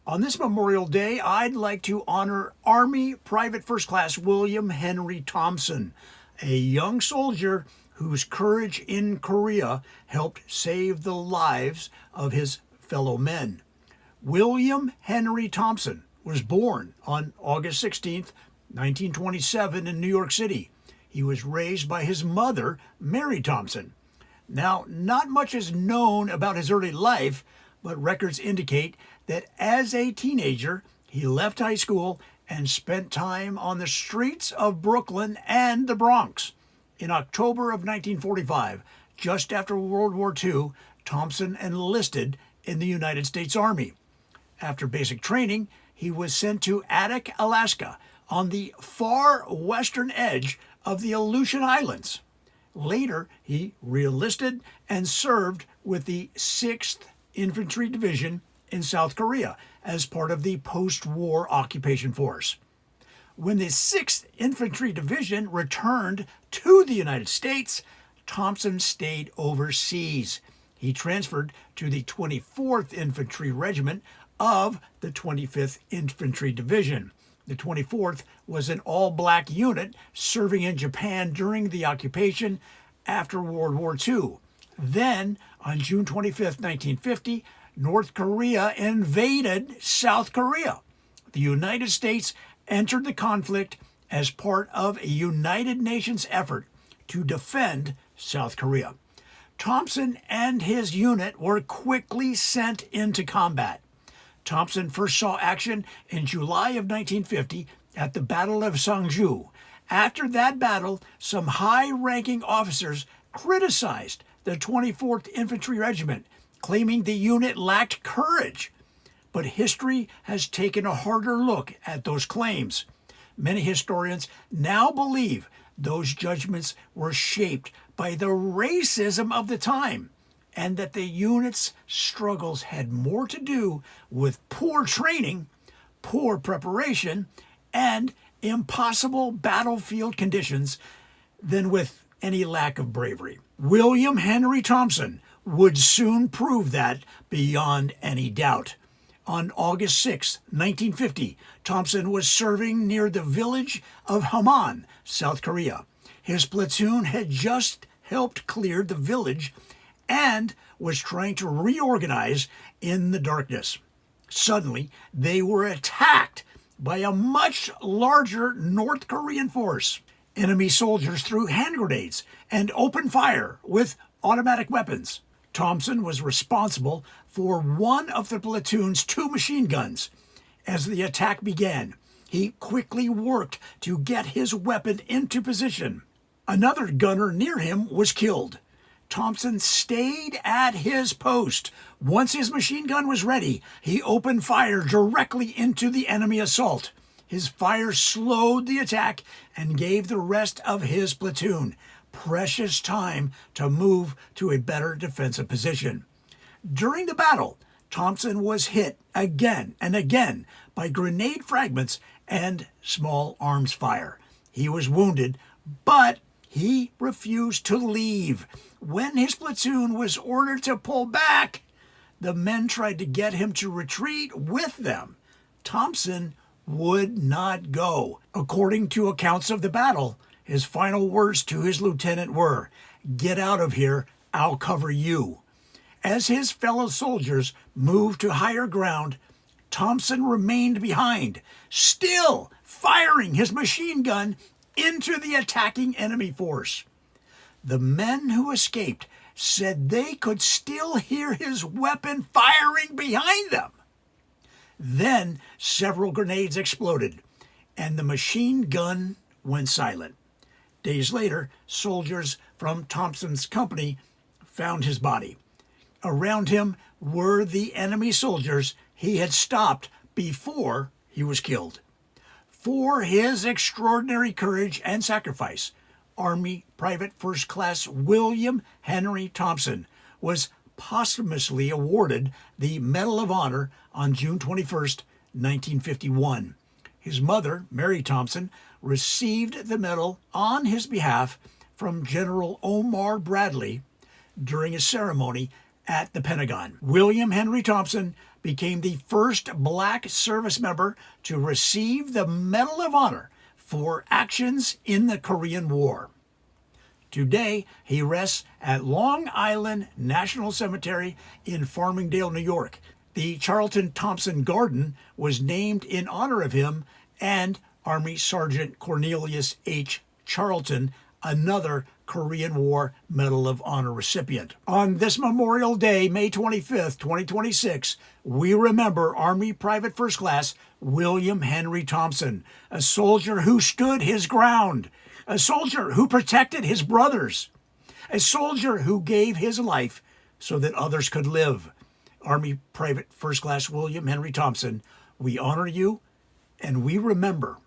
On this Memorial Day, I'd like to honor Army Private First Class William Henry Thompson, a young soldier whose courage in Korea helped save the lives of his fellow men. William Henry Thompson was born on August 16th, 1927 in New York City. He was raised by his mother, Mary Thompson. Now, not much is known about his early life, but records indicate that as a teenager, he left high school and spent time on the streets of Brooklyn and the Bronx. In October of 1945, just after World War II, Thompson enlisted in the United States Army. After basic training, he was sent to Attic, Alaska, on the far western edge of the Aleutian Islands. Later, he re-enlisted and served with the 6th Infantry Division in South Korea as part of the post-war occupation force. When the 6th Infantry Division returned to the United States, Thompson stayed overseas. He transferred to the 24th Infantry Regiment of the 25th Infantry Division. The 24th was an all-black unit serving in Japan during the occupation after World War II. Then, on June 25, 1950, North Korea invaded South Korea. The United States entered the conflict as part of a United Nations effort to defend South Korea. Thompson and his unit were quickly sent into combat. Thompson first saw action in July of 1950 at the Battle of Sangju. After that battle, some high-ranking officers criticized the 24th Infantry Regiment, claiming the unit lacked courage. But history has taken a harder look at those claims. Many historians now believe those judgments were shaped by the racism of the time, and that the unit's struggles had more to do with poor training, poor preparation, and impossible battlefield conditions than with any lack of bravery. William Henry Thompson would soon prove that beyond any doubt. On August 6, 1950, Thompson was serving near the village of Haman, South Korea. His platoon had just helped clear the village and was trying to reorganize in the darkness. Suddenly, they were attacked by a much larger North Korean force. Enemy soldiers threw hand grenades and opened fire with automatic weapons. Thompson was responsible for one of the platoon's 2 machine guns. As the attack began, he quickly worked to get his weapon into position. Another gunner near him was killed. Thompson stayed at his post. Once his machine gun was ready, he opened fire directly into the enemy assault. His fire slowed the attack and gave the rest of his platoon precious time to move to a better defensive position. During the battle, Thompson was hit again and again by grenade fragments and small arms fire. He was wounded, but he refused to leave. When his platoon was ordered to pull back, the men tried to get him to retreat with them. Thompson would not go. According to accounts of the battle, his final words to his lieutenant were, "Get out of here, I'll cover you." As his fellow soldiers moved to higher ground, Thompson remained behind, still firing his machine gun into the attacking enemy force. The men who escaped said they could still hear his weapon firing behind them. Then several grenades exploded, and the machine gun went silent. Days later, soldiers from Thompson's company found his body. Around him were the enemy soldiers he had stopped before he was killed. For his extraordinary courage and sacrifice, Army Private First Class William Henry Thompson was posthumously awarded the Medal of Honor on June 21, 1951. His mother, Mary Thompson, received the medal on his behalf from General Omar Bradley during a ceremony at the Pentagon. William Henry Thompson became the first black service member to receive the Medal of Honor for actions in the Korean War. Today, he rests at Long Island National Cemetery in Farmingdale, New York. The Charlton Thompson Garden was named in honor of him and Army Sergeant Cornelius H. Charlton, another Korean War Medal of Honor recipient. On this Memorial Day, May 25th, 2026, we remember Army Private First Class William Henry Thompson, a soldier who stood his ground, a soldier who protected his brothers, a soldier who gave his life so that others could live. Army Private First Class William Henry Thompson, we honor you and we remember